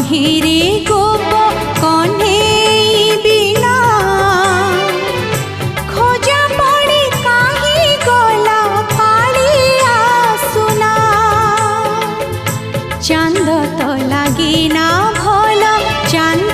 କହିରେ ଗୋପ କହ୍ନେଇ ବିନା ଖୋଜା ପଡ଼ି କାହିଁ ଗଲା କାଳିଆ ସୁନା। ଚାନ୍ଦ ତ ଲାଗିନା ଭଲ ଚାନ୍ଦ